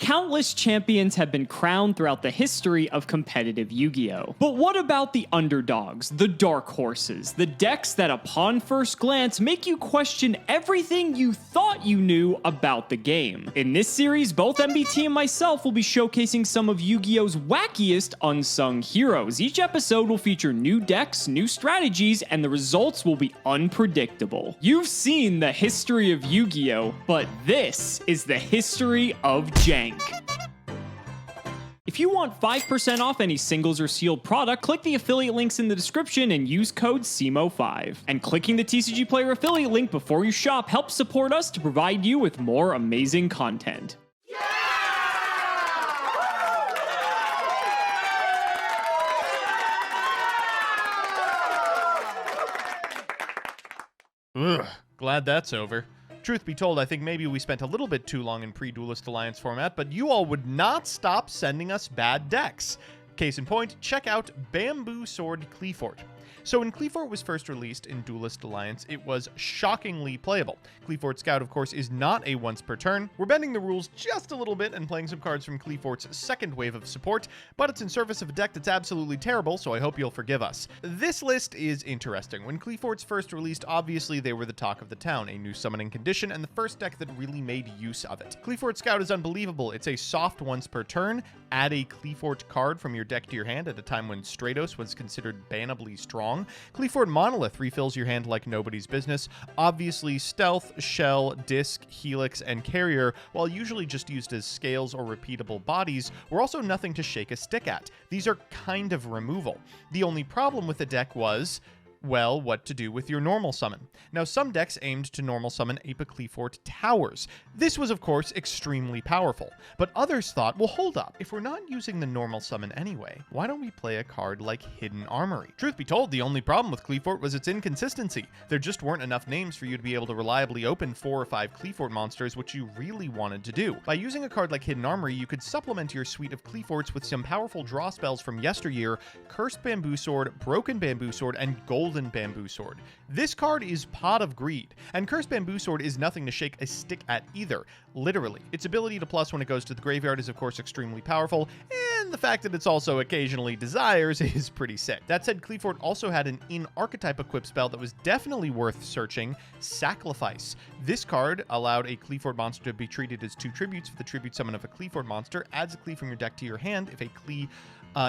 countless champions have been crowned throughout the history of competitive Yu-Gi-Oh! But what about the underdogs, the dark horses, the decks that upon first glance make you question everything you thought you knew about the game? In this series, both MBT and myself will be showcasing some of Yu-Gi-Oh's wackiest unsung heroes. Each episode will feature new decks, new strategies, and the results will be unpredictable. You've seen the history of Yu-Gi-Oh!, but this is the history of Jank. If you want 5% off any singles or sealed product, click the affiliate links in the description and use code CIMOOOOO5. And clicking the TCG Player affiliate link before you shop helps support us to provide you with more amazing content. Ugh, glad that's over. Truth be told, I think maybe we spent a little bit too long in pre-Duelist Alliance format, but you all would not stop sending us bad decks. Case in point, check out Bamboo Sword Clifford. So when Clifford was first released in Duelist Alliance, it was shockingly playable. Clifford Scout, of course, is not a once per turn. We're bending the rules just a little bit and playing some cards from Clifford's second wave of support, but it's in service of a deck that's absolutely terrible, so I hope you'll forgive us. This list is interesting. When Clifford's first released, obviously they were the talk of the town, a new summoning condition, and the first deck that really made use of it. Clifford Scout is unbelievable. It's a soft once per turn. Add a Clifford card from your deck to your hand at a time when Stratos was considered bannably strong. Clifford Monolith refills your hand like nobody's business. Obviously, Stealth, Shell, Disc, Helix, and Carrier, while usually just used as scales or repeatable bodies, were also nothing to shake a stick at. These are kind of removal. The only problem with the deck was, well, what to do with your normal summon. Now, some decks aimed to normal summon Ape Clifford Towers. This was, of course, extremely powerful, but others thought, well, hold up, if we're not using the normal summon anyway, why don't we play a card like Hidden Armory? Truth be told, the only problem with Clifford was its inconsistency. There just weren't enough names for you to be able to reliably open 4 or 5 Clifford monsters, which you really wanted to do. By using a card like Hidden Armory, you could supplement your suite of Cliffords with some powerful draw spells from yesteryear: Cursed Bamboo Sword, Broken Bamboo Sword, and Golden Bamboo Sword. This card is Pot of Greed, and Cursed Bamboo Sword is nothing to shake a stick at either, literally. Its ability to plus when it goes to the graveyard is of course extremely powerful, and the fact that it's also occasionally desires is pretty sick. That said, Clifford also had an in-archetype equip spell that was definitely worth searching: Sacrifice. This card allowed a Clifford monster to be treated as 2 tributes for the tribute summon of a Clifford monster, adds a Clee from your deck to your hand if a Clee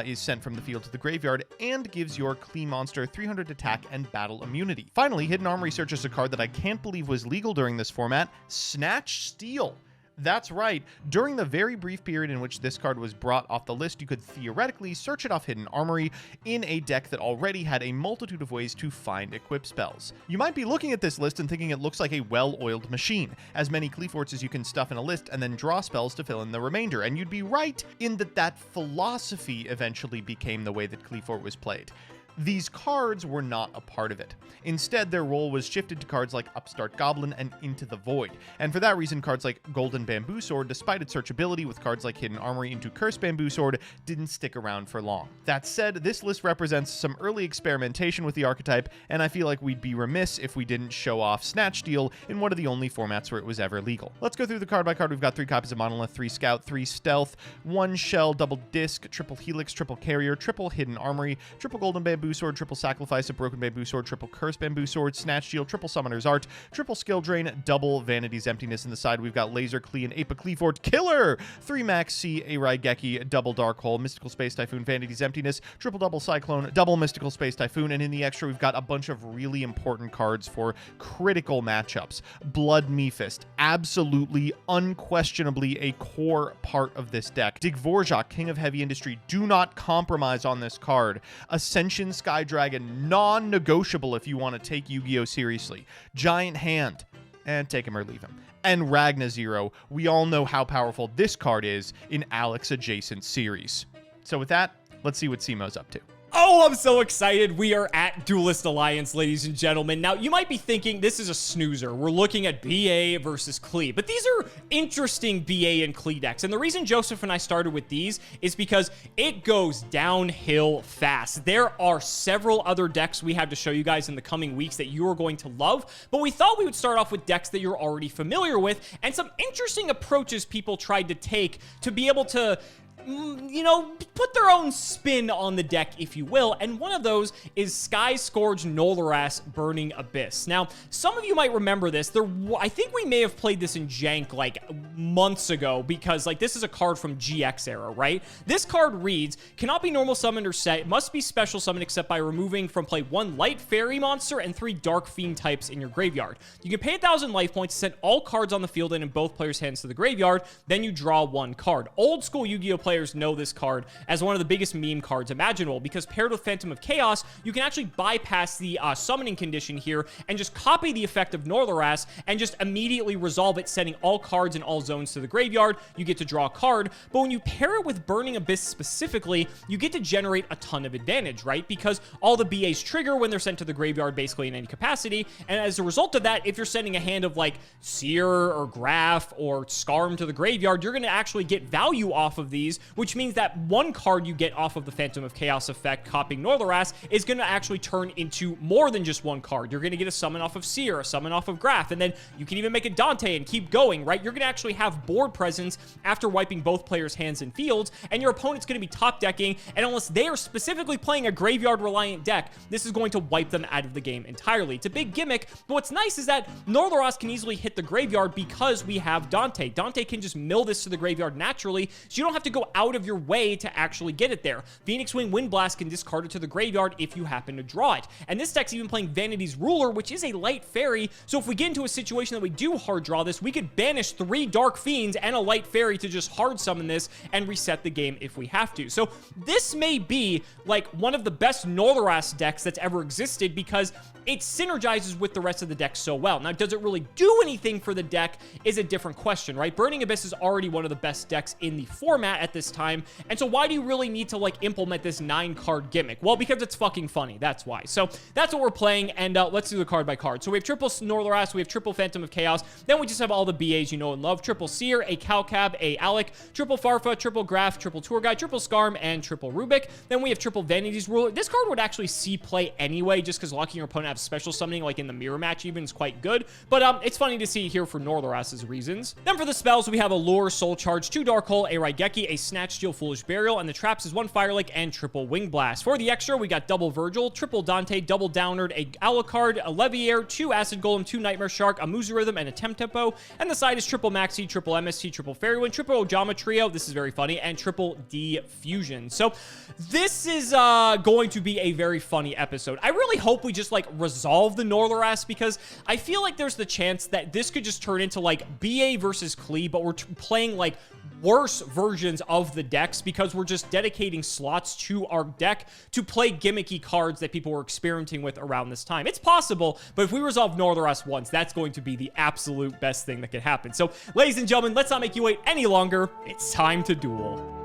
is sent from the field to the graveyard, and gives your Clee monster 300 attack and battle immunity. Finally, Hidden Armory searches a card that I can't believe was legal during this format: Snatch Steal. That's right, during the very brief period in which this card was brought off the list, you could theoretically search it off Hidden Armory in a deck that already had a multitude of ways to find equip spells. You might be looking at this list and thinking it looks like a well-oiled machine, as many Cliffords as you can stuff in a list and then draw spells to fill in the remainder, and you'd be right in that philosophy eventually became the way that Clifford was played. These cards were not a part of it. Instead, their role was shifted to cards like Upstart Goblin and Into the Void, and for that reason, cards like Golden Bamboo Sword, despite its searchability with cards like Hidden Armory into Cursed Bamboo Sword, didn't stick around for long. That said, this list represents some early experimentation with the archetype, and I feel like we'd be remiss if we didn't show off Snatch Steal in one of the only formats where it was ever legal. Let's go through the card by card. We've got 3 copies of Monolith, 3 Scout, 3 Stealth, 1 Shell, double Disc, triple Helix, triple Carrier, triple Hidden Armory, triple Golden Bamboo Sword, triple Sacrifice, a Broken Bamboo Sword, triple Cursed Bamboo Sword, Snatch Shield, triple Summoner's Art, triple Skill Drain, double Vanity's Emptiness. In the side, we've got Laser Clee and Ape Clifford Killer, 3 Max C, a Raigeki, double Dark Hole, Mystical Space Typhoon, Vanity's Emptiness, triple double Cyclone, double Mystical Space Typhoon, and in the extra, we've got a bunch of really important cards for critical matchups. Blood Mephist, absolutely, unquestionably a core part of this deck. Dvorak, King of Heavy Industry, do not compromise on this card. Ascension Sky Dragon, non-negotiable if you want to take Yu-Gi-Oh! Seriously. Giant Hand, and take him or leave him. And Ragna Zero, we all know how powerful this card is in Alex adjacent series. So with that, let's see what Simo's up to. Oh, I'm so excited. We are at Duelist Alliance, ladies and gentlemen. Now, you might be thinking this is a snoozer. We're looking at BA versus Clee, but these are interesting BA and Clee decks. And the reason Joseph and I started with these is because it goes downhill fast. There are several other decks we have to show you guys in the coming weeks that you are going to love, but we thought we would start off with decks that you're already familiar with and some interesting approaches people tried to take to be able to, you know, put their own spin on the deck, if you will, and one of those is Sky Scourge Norleras Burning Abyss. Now, some of you might remember this. I think we may have played this in Jank like months ago because like this is a card from GX era, right? This card reads, cannot be normal summoned or set, must be special summoned except by removing from play 1 light fairy monster and 3 dark fiend types in your graveyard. You can pay 1,000 life points to send all cards on the field and in both players' hands to the graveyard, then you draw 1 card. Old school Yu-Gi-Oh! Players know this card as one of the biggest meme cards imaginable because paired with Phantom of Chaos, you can actually bypass the summoning condition here and just copy the effect of Norleras and just immediately resolve it, sending all cards in all zones to the graveyard. You get to draw a card, but when you pair it with Burning Abyss specifically, you get to generate a ton of advantage, right? Because all the BAs trigger when they're sent to the graveyard basically in any capacity, and as a result of that, if you're sending a hand of like Seer or Graph or Skarm to the graveyard, you're going to actually get value off of these, which means that 1 card you get off of the Phantom of Chaos effect, copying Norleras, is going to actually turn into more than just 1 card. You're going to get a summon off of Seer, a summon off of Graph, and then you can even make a Dante and keep going, right? You're going to actually have board presence after wiping both players' hands and fields, and your opponent's going to be top decking, and unless they are specifically playing a graveyard-reliant deck, this is going to wipe them out of the game entirely. It's a big gimmick, but what's nice is that Norleras can easily hit the graveyard because we have Dante. Dante can just mill this to the graveyard naturally, so you don't have to go out of your way to actually get it there. Phoenix Wing Wind Blast can discard it to the graveyard if you happen to draw it. And this deck's even playing Vanity's Ruler, which is a light fairy, so if we get into a situation that we do hard draw this, we could banish 3 Dark Fiends and a light fairy to just hard summon this and reset the game if we have to. So this may be like one of the best Norleras decks that's ever existed because it synergizes with the rest of the deck so well. Now, does it really do anything for the deck is a different question, right? Burning Abyss is already one of the best decks in the format at this time, and so why do you really need to like implement this 9-card gimmick? Well, because it's fucking funny, that's why. So that's what we're playing, and let's do the card by card. So we have triple Norleras, we have triple Phantom of Chaos, then we just have all the BAs you know and love, triple Seer, a Calcab, a Alec, triple Farfa, triple Graph, triple Tour Guide, triple Skarm, and triple Rubik. Then we have triple Vanity's Ruler. This card would actually see play anyway, just because locking your opponent out of special summoning, like in the mirror match even, is quite good, but it's funny to see here for Norleras' reasons. Then for the spells, we have a Lure, Soul Charge, 2 Dark Hole, a Raigeki, a Snatch Steal, Foolish Burial, and the traps is 1 Firelink and triple Wing Blast. For the extra, we got double Virgil, triple Dante, double Downard, a Alucard, a Leviair, 2 Acid Golem, 2 Nightmare Shark, a Muzu Rhythm, and a Tempo. And the side is triple Maxi, triple MST, triple Fairywind, triple Ojama Trio, this is very funny, and triple D Fusion. So this is going to be a very funny episode. I really hope we just like resolve the Norleras because I feel like there's the chance that this could just turn into like BA versus Clee, but we're playing like worse versions of the decks because we're just dedicating slots to our deck to play gimmicky cards that people were experimenting with around this time. It's possible, but if we resolve Norleras once, that's going to be the absolute best thing that could happen. So, ladies and gentlemen, let's not make you wait any longer. It's time to duel.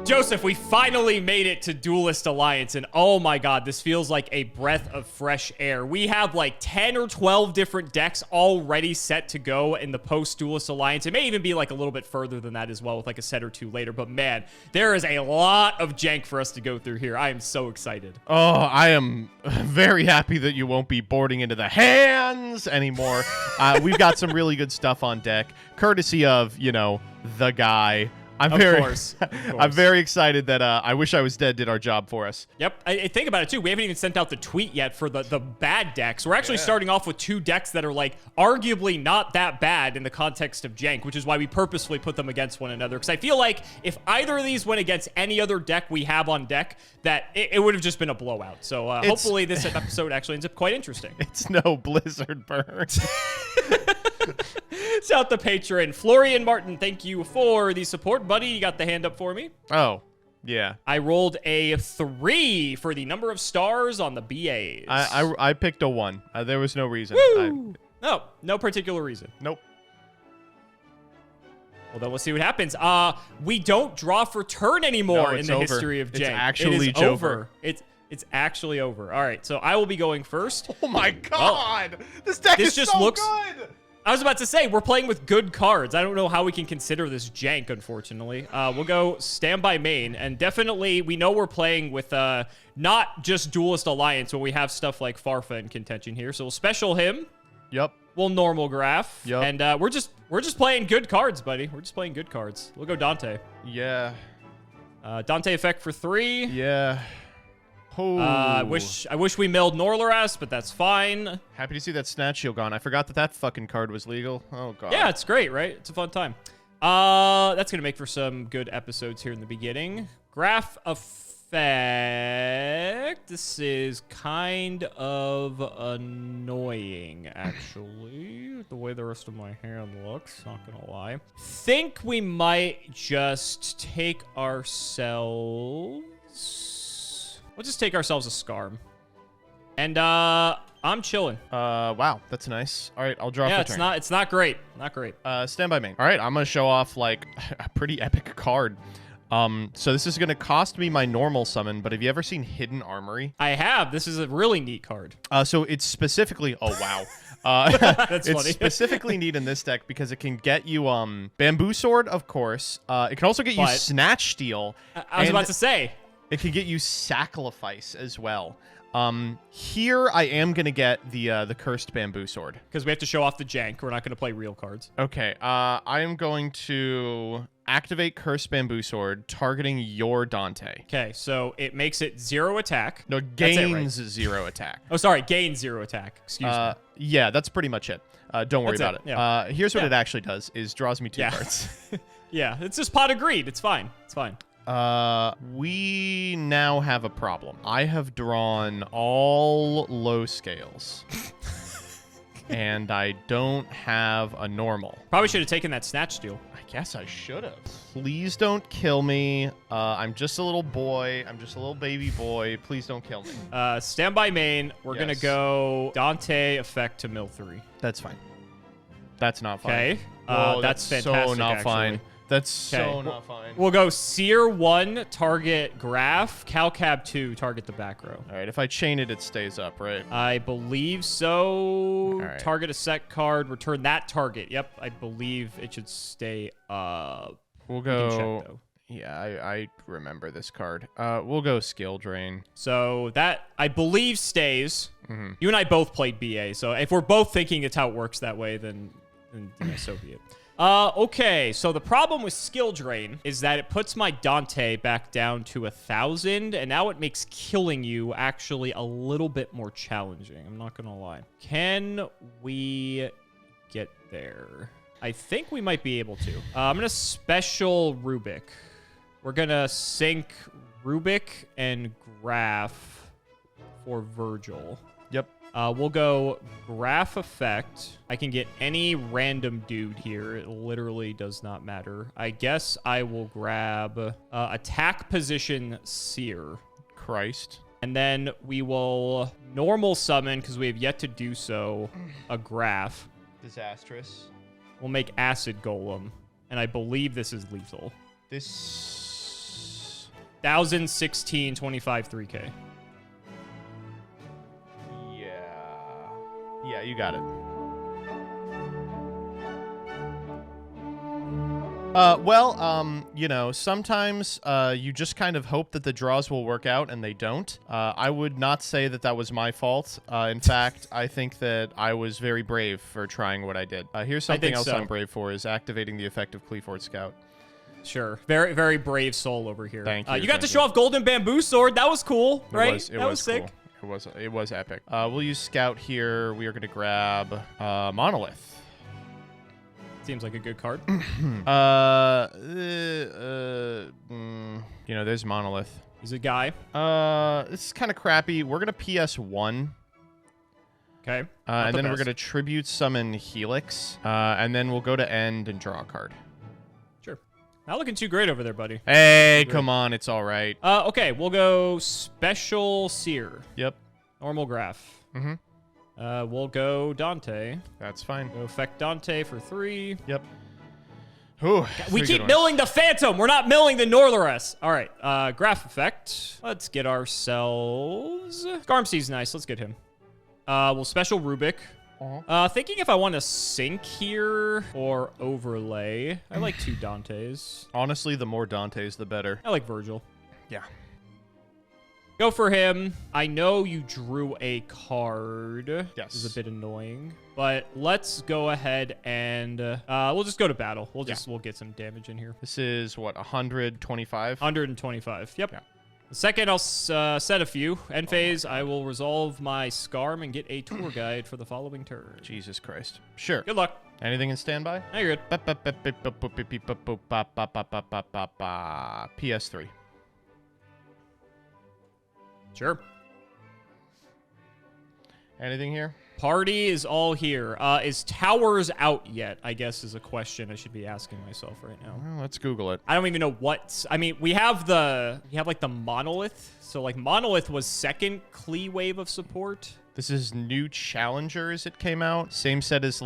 Joseph, we finally made it to Duelist Alliance, and oh my god, this feels like a breath of fresh air. We have like 10 or 12 different decks already set to go in the post-Duelist Alliance. It may even be like a little bit further than that as well with like a set or 2 later, but man, there is a lot of jank for us to go through here. I am so excited. Oh, I am very happy that you won't be boarding into the hands anymore. We've got some really good stuff on deck, courtesy of, you know, the guy. Of course. I'm very excited that I Wish I Was Dead did our job for us. Yep. I think about it, too. We haven't even sent out the tweet yet for the bad decks. We're actually starting off with 2 decks that are, like, arguably not that bad in the context of jank, which is why we purposefully put them against one another. Because I feel like if either of these went against any other deck we have on deck, that it would have just been a blowout. So hopefully this episode actually ends up quite interesting. It's no Blizzard burn. Shout out the patron. Florian Martin, thank you for the support. Buddy, you got the hand up for me. Oh, yeah. I rolled a 3 for the number of stars on the BAs. I picked a 1. There was no reason. No particular reason. Nope. Well, then we'll see what happens. We don't draw for turn anymore in the history of Jank. It's actually it is over. It's actually over. All right, so I will be going first. Oh my god! This deck is just so looks good! I was about to say, we're playing with good cards. I don't know how we can consider this Jank, unfortunately. We'll go standby main, and definitely we know we're playing with not just Duelist Alliance when we have stuff like Farfa in contention here. So we'll special him. Yep. We'll normal graph. Yep. And we're just playing good cards, buddy. We're just playing good cards. We'll go Dante. Yeah. Dante effect for 3. Yeah. Oh. I wish we milled Norleras, but that's fine. Happy to see that Snatch Shield gone. I forgot that fucking card was legal. Oh, God. Yeah, it's great, right? It's a fun time. That's going to make for some good episodes here in the beginning. Graph effect. This is kind of annoying, actually, the way the rest of my hand looks. Not going to lie. Think we might just take ourselves... We'll just take ourselves a Scarm. And, I'm chilling. Wow, that's nice. All right, I'll draw for turn. Yeah, it's not great. Not great. Standby main. All right, I'm going to show off, like, a pretty epic card. So this is going to cost me my normal summon, but have you ever seen Hidden Armory? I have. This is a really neat card. So it's specifically... Oh, wow. That's it's funny. specifically neat in this deck because it can get you Bamboo Sword, of course. It can also get you Snatch Steal. I was about to say. It can get you Sacrifice as well. Here I am going to get the Cursed Bamboo Sword. Because we have to show off the Jank. We're not going to play real cards. Okay. I am going to activate Cursed Bamboo Sword, targeting your Dante. Okay, so it makes it 0 attack. No, gains 0 attack. Oh, sorry, gains 0 attack. Excuse me. Yeah, that's pretty much it. Don't worry about it. Yeah. Here's what it actually does, is draws me 2 cards. Yeah, it's just pot of greed. It's fine. It's fine. We now have a problem. I have drawn all low scales. And I don't have a normal. Probably should have taken that Snatch Steal. I guess I should have. Please don't kill me. I'm just a little boy. I'm just a little baby boy. Please don't kill me. Standby main. We're going to go Dante effect to mill 3. That's fine. That's not fine. Okay. Whoa, that's fantastic, so not actually. fine. That's so not fine. We'll go Seer 1, target Graph, Calcab 2, target the back row. All right, if I chain it, it stays up, right? I believe so. Right. Target a set card, return that target. Yep, I believe it should stay up. We'll go... Yeah, I remember this card. We'll go Skill Drain. So that, I believe, stays. Mm-hmm. You and I both played BA, so if we're both thinking it's how it works that way, then so be it. Okay, so the problem with Skill Drain is that it puts my Dante back down to 1,000, and now it makes killing you actually a little bit more challenging. I'm not gonna lie. Can we get there? I think we might be able to. I'm gonna special Rubik. We're gonna sync Rubik and Graph for Virgil. Yep. We'll go Graph Effect. I can get any random dude here. It literally does not matter. I guess I will grab Attack Position Seer. Christ. And then we will normal summon, because we have yet to do so, a Graph. Disastrous. We'll make Acid Golem. And I believe this is lethal. This... 1,016, 25, 3K. Yeah, you got it. You know, sometimes you just kind of hope that the draws will work out, and they don't. I would not say that that was my fault. In fact, I think that I was very brave for trying what I did. Here's something else I'm brave for, is activating the effect of Clifford Scout. Sure. Very, very brave soul over here. Thank you. You got to show off Golden Bamboo Sword. That was cool, right? That was sick. Cool. It was epic. We'll use Scout here. We are going to grab Monolith. Seems like a good card. You know, there's Monolith. He's a guy. This is kind of crappy. We're going to PS1. Okay. And then we're going to Tribute Summon Helix. And then we'll go to end and draw a card. Sure. Not looking too great over there, buddy. Hey, come on. It's all right. Okay. We'll go Special Seer. Yep. Normal Graph. Mm-hmm. We'll go Dante. That's fine. Go Effect Dante for 3. Yep. Ooh, We keep milling the Phantom. We're not milling the Norleras. All right, graph effect. Let's get ourselves... Garmsy's nice. Let's get him. We'll special Rubik. Thinking if I want to sync here or overlay. I like 2 Dantes. Honestly, the more Dantes, the better. I like Virgil. Yeah. Go for him. I know you drew a card. Yes. This is a bit annoying. But let's go ahead and we'll just go to battle. We'll get some damage in here. This is what, 125? 125. Yep. Yeah. The second I'll set a few. End phase, I will resolve my Scarm and get a tour guide for the following turn. Jesus Christ. Sure. Good luck. Anything in standby? No, you're good. PS3. Sure. Anything here? Party is all here. Is Towers out yet? I guess is a question I should be asking myself right now. Well, let's Google it. I don't even know what. I mean, we have like the Monolith. So like Monolith was second Klee wave of support. This is new Challengers. It came out. Same set as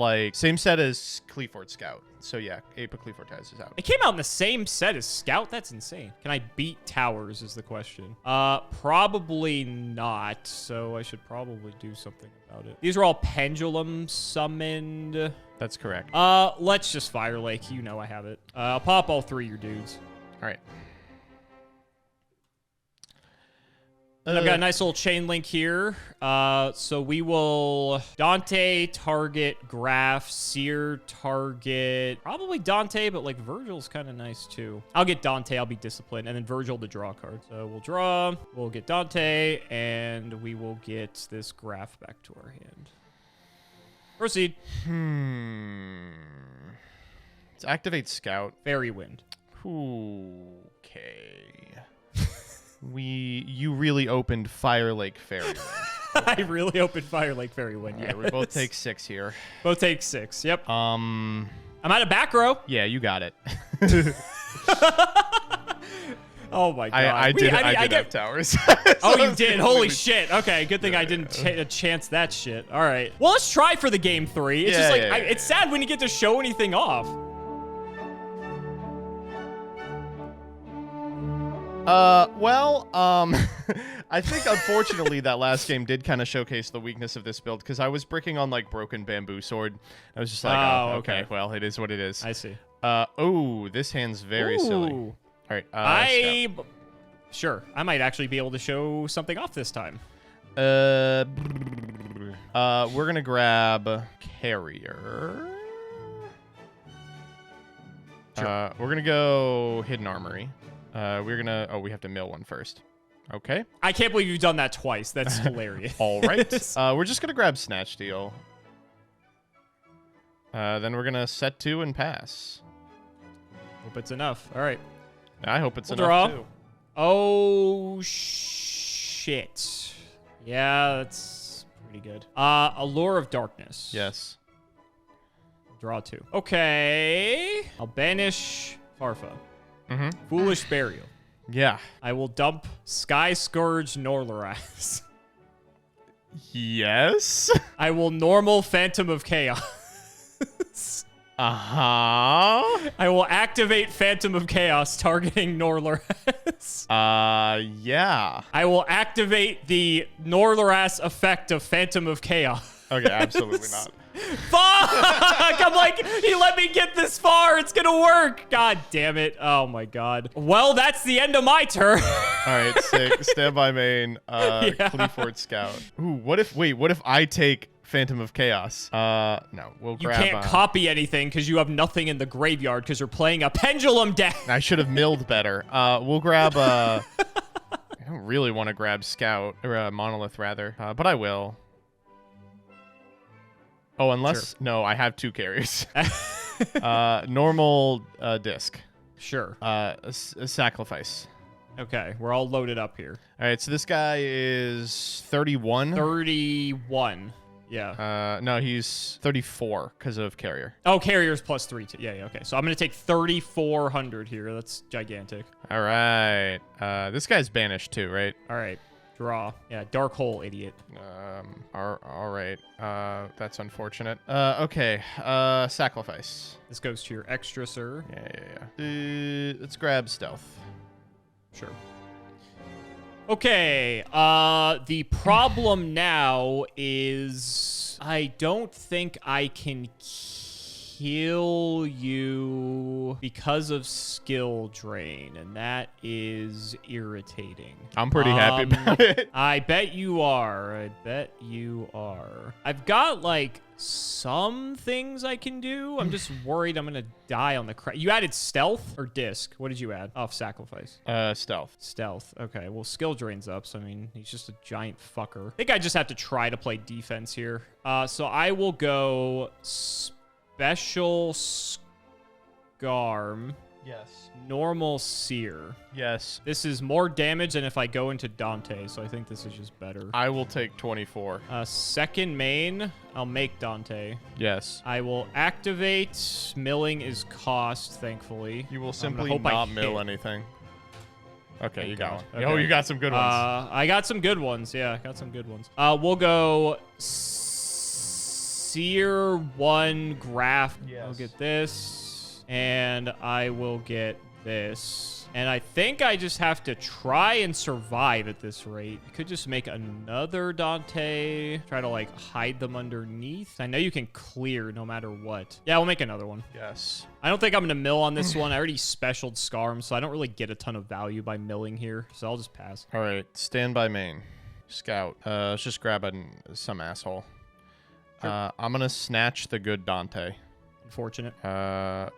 Clifford Scout. So yeah, Ape Clifford is out. It came out in the same set as Scout? That's insane. Can I beat Towers is the question. Probably not. So I should probably do something about it. These are all Pendulum summoned. That's correct. Let's just Fire Lake. You know I have it. I'll pop all 3 your dudes. All right. And I've got a nice little chain link here. So we will Dante, target, Graph, Seer, target. Probably Dante, but like Virgil's kind of nice too. I'll get Dante, I'll be disciplined. And then Virgil to draw a card. So we'll draw, we'll get Dante, and we will get this Graph back to our hand. Proceed. Let's activate Scout. Fairy Wind. Okay. You really opened Fire Lake Fairy Wind. I really opened Fire Lake Fairy Wind. Yeah, we both take 6 here. Both take 6. Yep. I'm out of back row. Yeah, you got it. Oh my god. I did have Towers. Oh, you did? Holy shit. Okay, good thing I didn't chance that shit. All right. Well, let's try for the game 3. It's just like, it's sad when you get to show anything off. I think unfortunately that last game did kind of showcase the weakness of this build because I was bricking on like broken bamboo sword. I was just like, oh, okay, well, it is what it is. I see. Oh, this hand's very silly. All right. Sure. I might actually be able to show something off this time. We're gonna grab Carrier. Sure. We're gonna go Hidden Armory. We have to mill one first. Okay. I can't believe you've done that twice. That's hilarious. All right. We're just going to grab Snatch Steal. Then we're going to set 2 and pass. Hope it's enough. All right. I hope it's enough, draw. too. Oh, shit. Yeah, that's pretty good. Allure of Darkness. Yes. Draw 2. Okay. I'll banish Farfa. Foolish Burial. Yeah. I will dump Sky Scourge Norleras. Yes. I will normal Phantom of Chaos. I will activate Phantom of Chaos targeting Norleras. Yeah. I will activate the Norleras effect of Phantom of Chaos. Okay, absolutely not. Fuck! I'm like, he let me get this far. It's gonna work. God damn it. Oh my god. Well, that's the end of my turn. All right, sick. Standby main. Clifford Scout. Ooh, what if I take Phantom of Chaos? No, we'll grab... You can't copy anything because you have nothing in the graveyard because you're playing a Pendulum deck. I should have milled better. We'll grab... I don't really want to grab Scout, or Monolith, rather, but I will. Oh, unless... Sure. No, I have 2 carriers. Normal disc. Sure. A sacrifice. Okay, we're all loaded up here. All right, so this guy is 31. 31. Yeah. No, he's 34 because of carrier. Oh, carrier's plus 3. Yeah, okay. So I'm going to take 3,400 here. That's gigantic. All right. This guy's banished too, right? All right. Draw. Yeah, dark hole, idiot. All right. That's unfortunate. Okay. Sacrifice. This goes to your extra, sir. Yeah. Let's grab stealth. Sure. Okay, the problem now is I don't think I can kill you because of skill drain, and that is irritating. I'm pretty happy about it. I bet you are. I bet you are. I've got, like, some things I can do. I'm just worried I'm gonna die on the You added stealth or disc? What did you add? Oh, sacrifice. Stealth. Stealth. Okay, well, skill drain's up, so I mean, he's just a giant fucker. I think I just have to try to play defense here. So I will go special scarm. Yes. Normal sear. Yes. This is more damage than if I go into Dante, so I think this is just better. I will take 24. Second main, I'll make Dante. Yes. I will activate. Milling is cost, thankfully. You will simply not mill anything. Okay, Thank you got God. one. Okay. Oh, you got some good ones. I got some good ones. Yeah, I got some good ones. We'll go Sear 1 Graph. Yes. I'll get this. And I will get this. And I think I just have to try and survive at this rate. I could just make another Dante. Try to, like, hide them underneath. I know you can clear no matter what. Yeah, we'll make another one. Yes. I don't think I'm going to mill on this one. I already specialed Scarm, so I don't really get a ton of value by milling here. So I'll just pass. All right. Stand by main. Scout. Let's just grab some asshole. Sure. I'm going to snatch the good Dante. Unfortunate.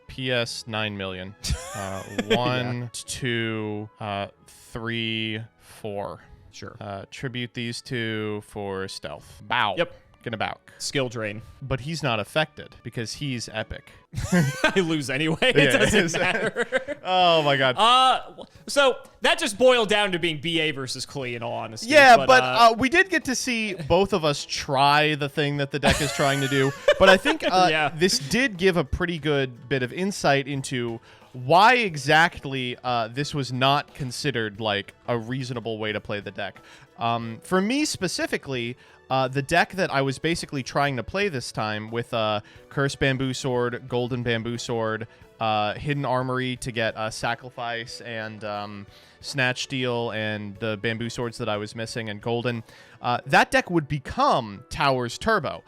PS 9 million. 1, 2, 3, 4. Sure. Tribute these two for stealth. Bow. Yep. Gonna bow. Skill drain. But he's not affected because he's epic. I lose anyway. It doesn't matter. Oh my god. So that just boiled down to being BA versus Klee, in all honesty. Yeah, but we did get to see both of us try the thing that the deck is trying to do. But I think this did give a pretty good bit of insight into why exactly this was not considered like a reasonable way to play the deck. For me specifically, the deck that I was basically trying to play this time with Cursed Bamboo Sword, Golden Bamboo Sword, Hidden Armory to get Sacrifice and Snatch Steal and the Bamboo Swords that I was missing and Golden, that deck would become Towers Turbo.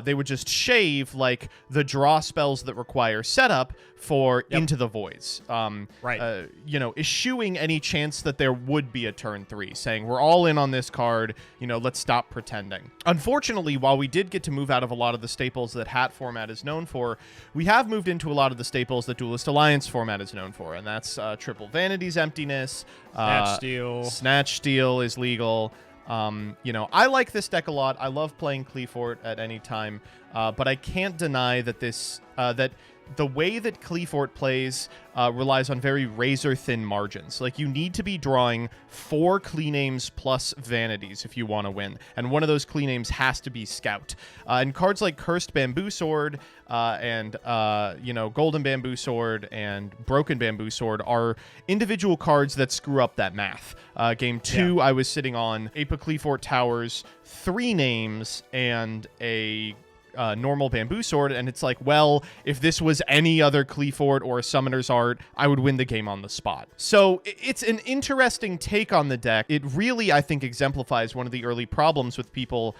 They would just shave like the draw spells that require setup for Into the Voids. Right. Eschewing any chance that there would be a turn 3, saying we're all in on this card, let's stop pretending. Unfortunately, while we did get to move out of a lot of the staples that Hat format is known for, we have moved into a lot of the staples that Duelist Alliance format is known for, and that's Triple Vanity's Emptiness. Snatch Steal. Snatch Steal is legal. I like this deck a lot. I love playing Clifford at any time, but I can't deny that that the way that Clifford plays relies on very razor-thin margins. Like, you need to be drawing 4 Clee names plus Vanities if you want to win, and one of those Clee names has to be Scout. And cards like Cursed Bamboo Sword and Golden Bamboo Sword and Broken Bamboo Sword are individual cards that screw up that math. Game 2, I was sitting on Ape of Clifford Towers, 3 names, and a normal Bamboo Sword, and it's like, well, if this was any other Clifford or a Summoner's Art, I would win the game on the spot. So it's an interesting take on the deck. It really, I think, exemplifies one of the early problems with people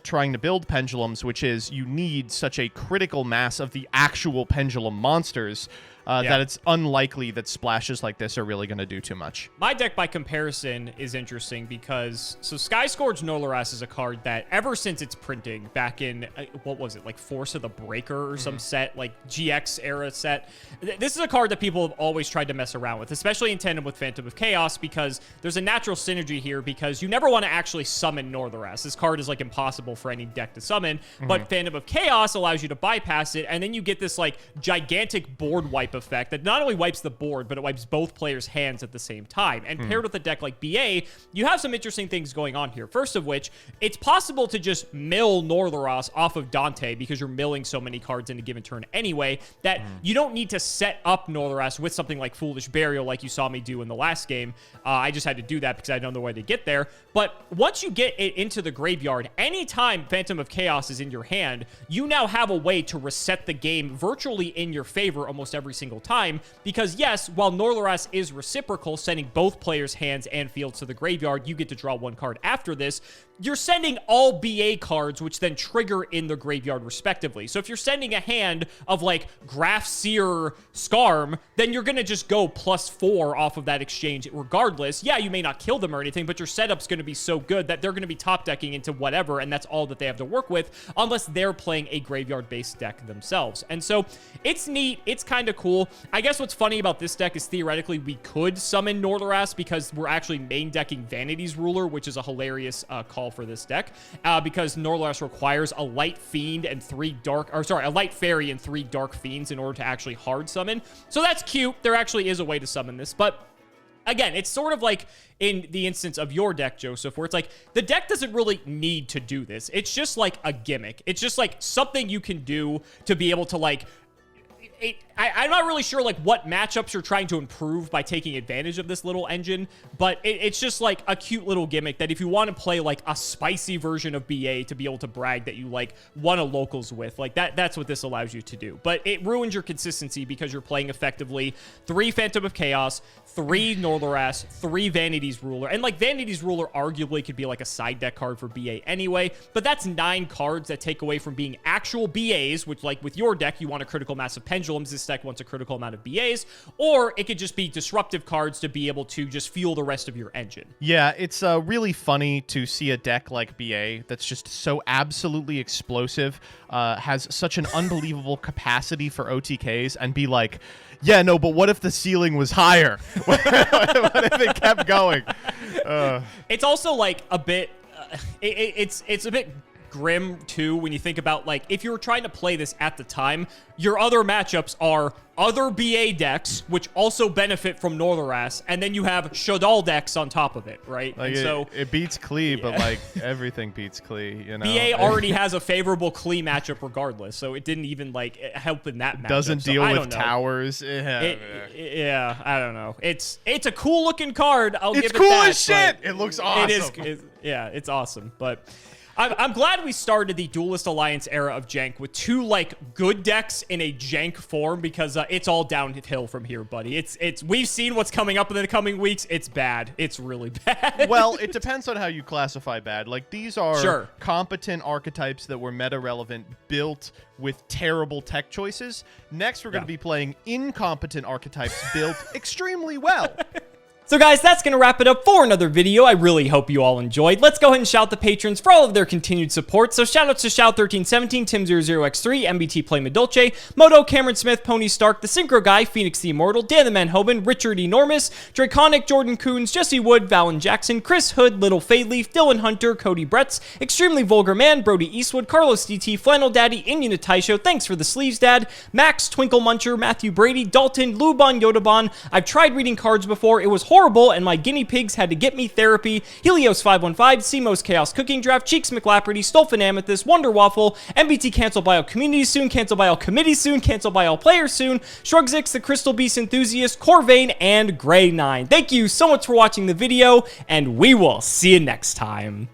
trying to build pendulums, which is you need such a critical mass of the actual pendulum monsters that it's unlikely that splashes like this are really going to do too much. My deck, by comparison, is interesting because, Sky Scourge Norleras is a card that, ever since its printing back in, what was it, like Force of the Breaker or some set, like GX era set, this is a card that people have always tried to mess around with, especially in tandem with Phantom of Chaos, because there's a natural synergy here because you never want to actually summon Norleras. This card is, like, impossible for any deck to summon, but Phantom of Chaos allows you to bypass it, and then you get this, like, gigantic board wipe type effect that not only wipes the board, but it wipes both players' hands at the same time. And paired with a deck like BA, you have some interesting things going on here. First of which, it's possible to just mill Norleras off of Dante because you're milling so many cards in a given turn anyway, that you don't need to set up Norleras with something like Foolish Burial like you saw me do in the last game. I just had to do that because I had no other way to get there. But once you get it into the graveyard, anytime Phantom of Chaos is in your hand, you now have a way to reset the game virtually in your favor almost every single time. Because yes, while Norleras is reciprocal, sending both players' hands and fields to the graveyard, you get to draw one card after this. You're sending all BA cards, which then trigger in the graveyard respectively. So if you're sending a hand of like Graph Seer Skarm, then you're going to just go +4 off of that exchange regardless. Yeah, you may not kill them or anything, but your setup's going to be so good that they're going to be top decking into whatever, and that's all that they have to work with, unless they're playing a graveyard-based deck themselves. And so it's neat. It's kind of cool. I guess what's funny about this deck is theoretically we could summon Norleras because we're actually main decking Vanity's Ruler, which is a hilarious call for this deck, because Norleras requires a light fiend and a light fairy and 3 dark fiends in order to actually hard summon. So that's cute. There actually is a way to summon this, but again, it's sort of like in the instance of your deck, Joseph, where it's like the deck doesn't really need to do this. It's just like a gimmick. It's just like something you can do to be able to like I'm not really sure like what matchups you're trying to improve by taking advantage of this little engine, but it's just like a cute little gimmick that if you want to play like a spicy version of BA to be able to brag that you like won a locals with, like that's what this allows you to do. But it ruins your consistency because you're playing effectively 3 Phantom of Chaos, 3 Norleras, 3 Vanity's Ruler, and like Vanity's Ruler arguably could be like a side deck card for BA anyway, but that's 9 cards that take away from being actual BAs, which like with your deck, you want a critical mass of pendulums. This deck wants a critical amount of BAs, or it could just be disruptive cards to be able to just fuel the rest of your engine. Yeah, it's really funny to see a deck like BA that's just so absolutely explosive, has such an unbelievable capacity for OTKs, and be like, yeah, no, but what if the ceiling was higher? What if it kept going? It's also like a bit, it's a bit grim too when you think about like if you were trying to play this at the time, your other matchups are other BA decks which also benefit from Norleras, and then you have Shadal decks on top of it, right? Like and so it beats Klee, but like everything beats Klee, you know. BA already has a favorable Klee matchup regardless, so it didn't even like help in that matchup. Doesn't deal with towers. Yeah, I don't know. It's a cool looking card. It's cool as shit. It looks awesome. It's awesome, but I'm glad we started the Duelist Alliance era of Jank with 2 like good decks in a Jank form, because it's all downhill from here, buddy. We've seen what's coming up in the coming weeks. It's bad. It's really bad. Well, it depends on how you classify bad. Like these are competent archetypes that were meta relevant, built with terrible tech choices. Next, we're going to be playing incompetent archetypes built extremely well. So guys, that's going to wrap it up for another video. I really hope you all enjoyed. Let's go ahead and shout the patrons for all of their continued support. So shoutouts to Shout1317, Tim00x3, MBT Play Medolce, Moto, Cameron Smith, Pony Stark, The Synchro Guy, Phoenix the Immortal, Dan the Manhoban, Richard Enormous, Draconic, Jordan Coons, Jesse Wood, Valen Jackson, Chris Hood, Little Fadeleaf, Dylan Hunter, Cody Bretz, Extremely Vulgar Man, Brody Eastwood, Carlos DT, Flannel Daddy, Indian Taisho, thanks for the sleeves, Dad, Max, Twinkle Muncher, Matthew Brady, Dalton, Luban, Yodabon. I've tried reading cards before. It was horrible, and my guinea pigs had to get me therapy. Helios515, Cimoooooooo's Chaos Cooking Draft, Cheeks McLapperty, Stolfin Amethyst, Wonder Waffle, MBT cancel by all community soon, cancel by all committee soon, cancel by all players soon, Shrugsix, the Crystal Beast Enthusiast, Corvain, and Gray9. Thank you so much for watching the video, and we will see you next time.